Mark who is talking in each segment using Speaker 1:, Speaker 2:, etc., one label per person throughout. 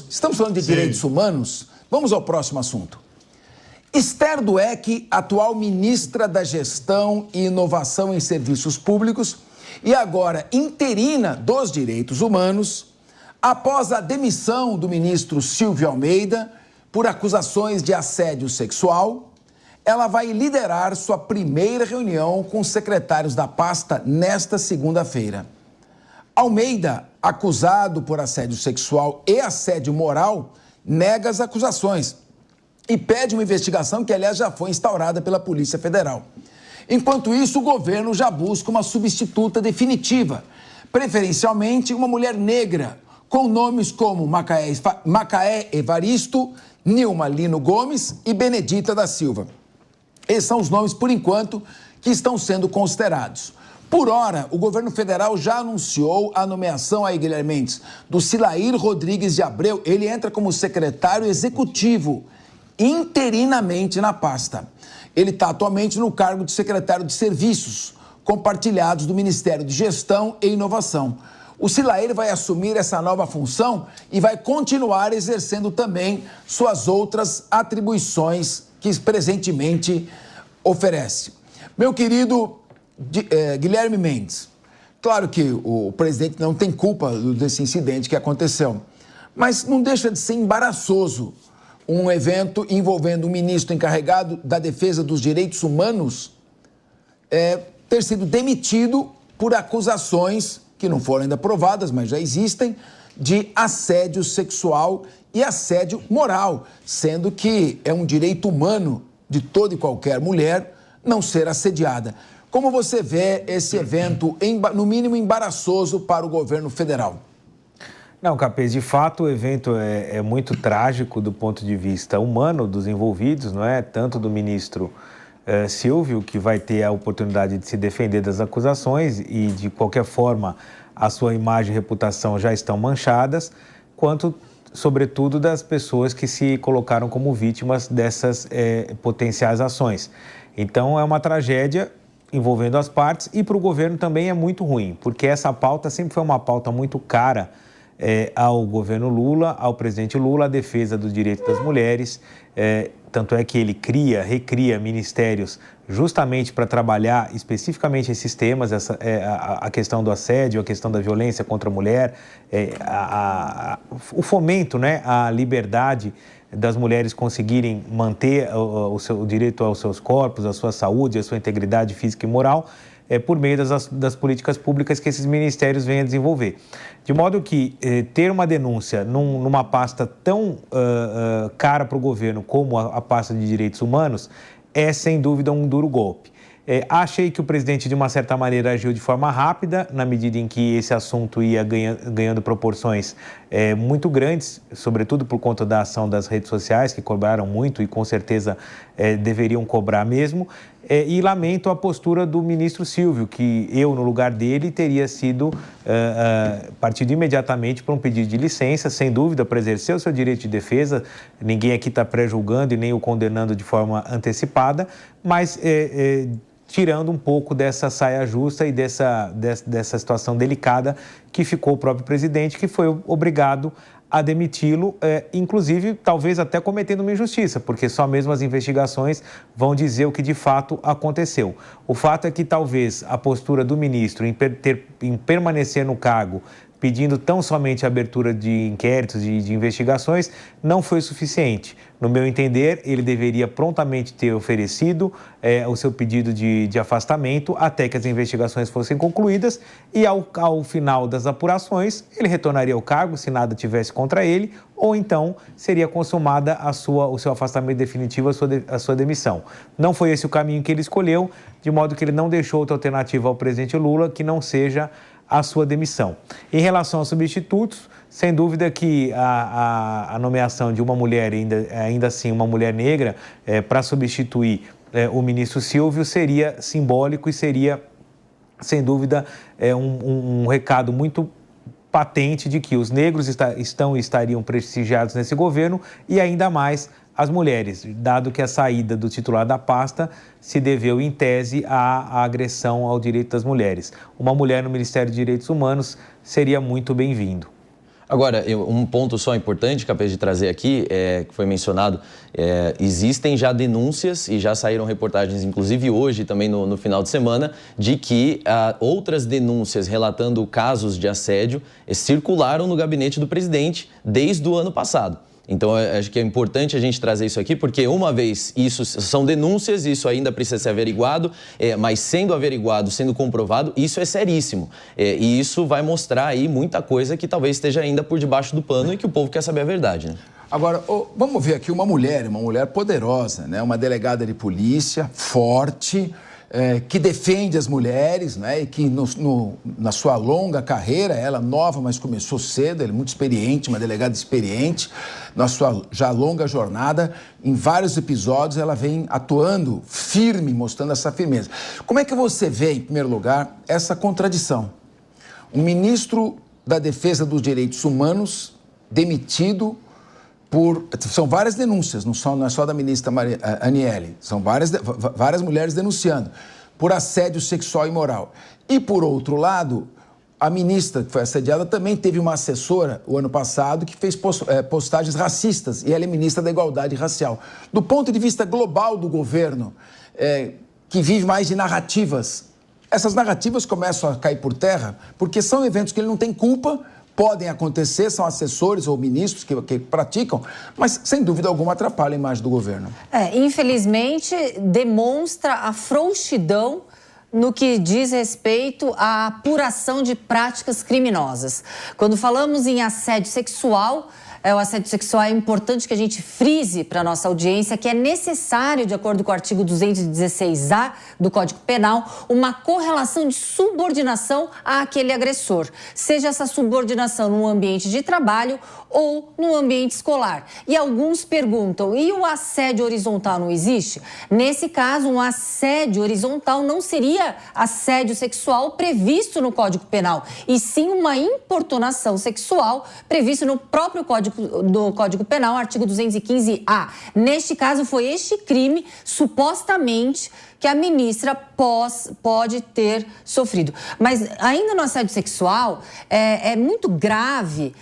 Speaker 1: Estamos falando de direitos humanos? Vamos ao próximo assunto. Esther Dweck, atual ministra da Gestão e Inovação em Serviços Públicos e agora interina dos Direitos Humanos, após a demissão do ministro Silvio Almeida por acusações de assédio sexual, ela vai liderar sua primeira reunião com os secretários da pasta nesta segunda-feira. Almeida, acusado por assédio sexual e assédio moral, nega as acusações e pede uma investigação que, aliás, já foi instaurada pela Polícia Federal. Enquanto isso, o governo já busca uma substituta definitiva, preferencialmente uma mulher negra, com nomes como Macaé Evaristo, Nilma Lino Gomes e Benedita da Silva. Esses são os nomes, por enquanto, que estão sendo considerados. Por hora, o governo federal já anunciou a nomeação aí, Guilherme Mendes, do Cilair Rodrigues de Abreu. Ele entra como secretário executivo, interinamente na pasta. Ele está atualmente no cargo de secretário de Serviços Compartilhados do Ministério de Gestão e Inovação. O Cilair vai assumir essa nova função e vai continuar exercendo também suas outras atribuições que presentemente oferece. Meu querido Guilherme Mendes, claro que o presidente não tem culpa desse incidente que aconteceu, mas não deixa de ser embaraçoso um evento envolvendo um ministro encarregado da defesa dos direitos humanos ter sido demitido por acusações que não foram ainda provadas, mas já existem, de assédio sexual e assédio moral, sendo que é um direito humano de toda e qualquer mulher não ser assediada. Como você vê esse evento, no mínimo, embaraçoso para o governo federal?
Speaker 2: Não, Capês, de fato o evento é muito trágico do ponto de vista humano dos envolvidos, não é? Tanto do ministro Silvio, que vai ter a oportunidade de se defender das acusações e, de qualquer forma, a sua imagem e reputação já estão manchadas, quanto, sobretudo, das pessoas que se colocaram como vítimas dessas potenciais ações. Então, é uma tragédia envolvendo as partes e para o governo também é muito ruim, porque essa pauta sempre foi uma pauta muito cara ao governo Lula, ao presidente Lula, a defesa dos direitos das mulheres, tanto é que ele recria ministérios justamente para trabalhar especificamente esses temas, a questão do assédio, a questão da violência contra a mulher, o fomento, né, à liberdade das mulheres conseguirem manter o direito aos seus corpos, à sua saúde, à sua integridade física e moral, por meio das políticas públicas que esses ministérios vêm a desenvolver. De modo que ter uma denúncia numa pasta tão cara para o governo como a pasta de direitos humanos é, sem dúvida, um duro golpe. Achei que o presidente, de uma certa maneira, agiu de forma rápida, na medida em que esse assunto ia ganhando proporções muito grandes, sobretudo por conta da ação das redes sociais, que cobraram muito e, com certeza, deveriam cobrar mesmo. E lamento a postura do ministro Silvio, que eu, no lugar dele, teria sido partido imediatamente para um pedido de licença, sem dúvida, para exercer o seu direito de defesa. Ninguém aqui está pré-julgando e nem o condenando de forma antecipada, mas tirando um pouco dessa saia justa e dessa situação delicada que ficou o próprio presidente, que foi obrigado a demiti-lo, inclusive talvez até cometendo uma injustiça, porque só mesmo as investigações vão dizer o que de fato aconteceu. O fato é que talvez a postura do ministro em permanecer no cargo, pedindo tão somente a abertura de inquéritos, de investigações, não foi suficiente. No meu entender, ele deveria prontamente ter oferecido o seu pedido de afastamento até que as investigações fossem concluídas e, ao final das apurações, ele retornaria ao cargo se nada tivesse contra ele, ou então seria consumada o seu afastamento definitivo, a sua demissão. Não foi esse o caminho que ele escolheu, de modo que ele não deixou outra alternativa ao presidente Lula que não seja a sua demissão. Em relação aos substitutos, sem dúvida que a nomeação de uma mulher, ainda assim uma mulher negra, para substituir o ministro Silvio seria simbólico e seria, sem dúvida, um recado muito patente de que os negros estariam prestigiados nesse governo e ainda mais as mulheres, dado que a saída do titular da pasta se deveu, em tese, à agressão ao direito das mulheres. Uma mulher no Ministério de Direitos Humanos seria muito bem-vindo.
Speaker 3: Agora, um ponto só importante que acabei de trazer aqui, que foi mencionado, existem já denúncias e já saíram reportagens, inclusive hoje, também no final de semana, de que outras denúncias relatando casos de assédio circularam no gabinete do presidente desde o ano passado. Então, acho que é importante a gente trazer isso aqui, porque uma vez isso são denúncias, isso ainda precisa ser averiguado, mas sendo averiguado, sendo comprovado, isso é seríssimo. E isso vai mostrar aí muita coisa que talvez esteja ainda por debaixo do pano e que o povo quer saber a verdade, né?
Speaker 1: Agora, vamos ver aqui uma mulher poderosa, né? Uma delegada de polícia, forte, que defende as mulheres, né? E que na sua longa carreira, ela nova, mas começou cedo, ela é muito experiente, uma delegada experiente, na sua já longa jornada, em vários episódios ela vem atuando firme, mostrando essa firmeza. Como é que você vê, em primeiro lugar, essa contradição? Um ministro da Defesa dos Direitos Humanos demitido são várias denúncias, não é só da ministra Aniele, são várias mulheres denunciando por assédio sexual e moral. E, por outro lado, a ministra que foi assediada também teve uma assessora, o ano passado, que fez postagens racistas, e ela é ministra da Igualdade Racial. Do ponto de vista global do governo, que vive mais de narrativas, essas narrativas começam a cair por terra, porque são eventos que ele não tem culpa, podem acontecer, são assessores ou ministros que praticam, mas, sem dúvida alguma, atrapalham a imagem do governo.
Speaker 4: Infelizmente, demonstra a frouxidão no que diz respeito à apuração de práticas criminosas. Quando falamos em assédio sexual, o assédio sexual é importante que a gente frise para a nossa audiência que é necessário, de acordo com o artigo 216A do Código Penal, uma correlação de subordinação àquele agressor, seja essa subordinação no ambiente de trabalho ou no ambiente escolar. E alguns perguntam, e o assédio horizontal não existe? Nesse caso, um assédio horizontal não seria assédio sexual previsto no Código Penal, e sim uma importunação sexual previsto no próprio Código Penal, artigo 215A. Neste caso, foi este crime, supostamente, que a ministra pode ter sofrido. Mas ainda no assédio sexual, é muito grave,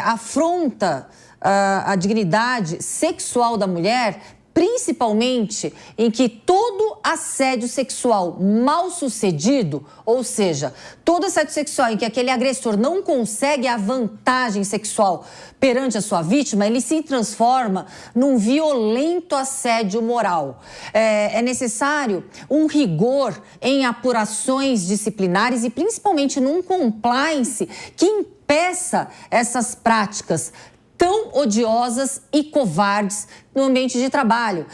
Speaker 4: afronta a dignidade sexual da mulher, principalmente em que todo assédio sexual mal sucedido, ou seja, todo assédio sexual em que aquele agressor não consegue a vantagem sexual perante a sua vítima, ele se transforma num violento assédio moral. É necessário um rigor em apurações disciplinares e principalmente num compliance que impeça essas práticas tão odiosas e covardes no ambiente de trabalho.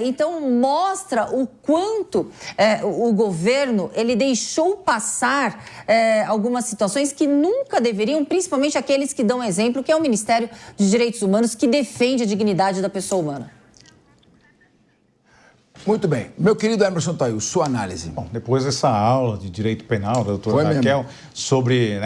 Speaker 4: Então, mostra o quanto o governo ele deixou passar algumas situações que nunca deveriam, principalmente aqueles que dão exemplo, que é o Ministério dos Direitos Humanos, que defende a dignidade da pessoa humana.
Speaker 1: Muito bem. Meu querido Emerson Taiu, sua análise.
Speaker 5: Bom, depois dessa aula de Direito Penal da doutora Raquel, sobre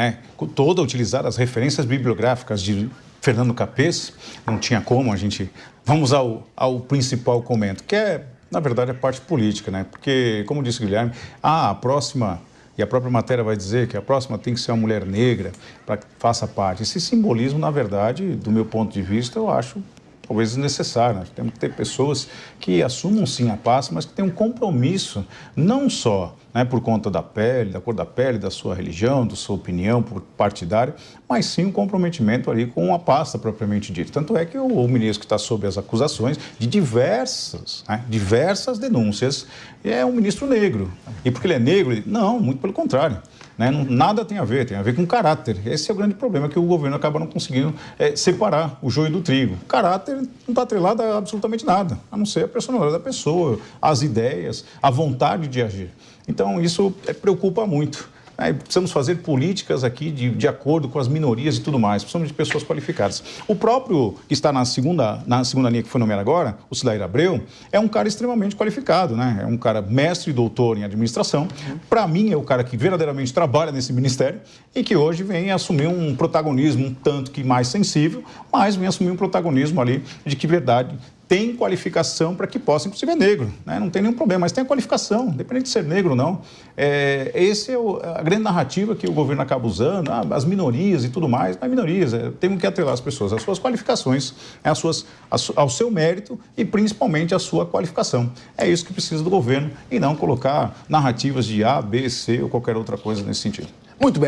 Speaker 5: toda utilizar as referências bibliográficas de Fernando Capês, não tinha como a gente... Vamos ao principal comento, que é, na verdade, a parte política, né? Porque, como disse o Guilherme, a próxima, e a própria matéria vai dizer que a próxima tem que ser uma mulher negra para que faça parte. Esse simbolismo, na verdade, do meu ponto de vista, eu acho talvez desnecessário. Nós temos que ter pessoas que assumam sim a pasta, mas que tenham um compromisso, não só por conta da pele, da cor da pele, da sua religião, da sua opinião partidária, mas sim um comprometimento ali com a pasta propriamente dita. Tanto é que o ministro que está sob as acusações de diversas denúncias é um ministro negro. E porque ele é negro? Não, muito pelo contrário. Nada tem a ver com caráter. Esse é o grande problema, que o governo acaba não conseguindo separar o joio do trigo. O caráter não está atrelado a absolutamente nada, a não ser a personalidade da pessoa, as ideias, a vontade de agir. Então, isso preocupa muito. Precisamos fazer políticas aqui de acordo com as minorias e tudo mais. Precisamos de pessoas qualificadas. O próprio que está na segunda linha que foi nomeado agora, o Cilair Abreu, é um cara extremamente qualificado, É um cara mestre e doutor em administração. Para mim, é o cara que verdadeiramente trabalha nesse ministério e que hoje vem assumir um protagonismo um tanto que mais sensível, mas vem assumir um protagonismo ali de que verdade tem qualificação para que possa, inclusive é negro, né? Não tem nenhum problema, mas tem a qualificação, independente de ser negro ou não. Essa é a grande narrativa que o governo acaba usando, as minorias e tudo mais. Não é minorias, temos que atrelar as pessoas às suas qualificações, ao seu mérito e principalmente à sua qualificação. É isso que precisa do governo e não colocar narrativas de A, B, C ou qualquer outra coisa nesse sentido.
Speaker 1: Muito bem.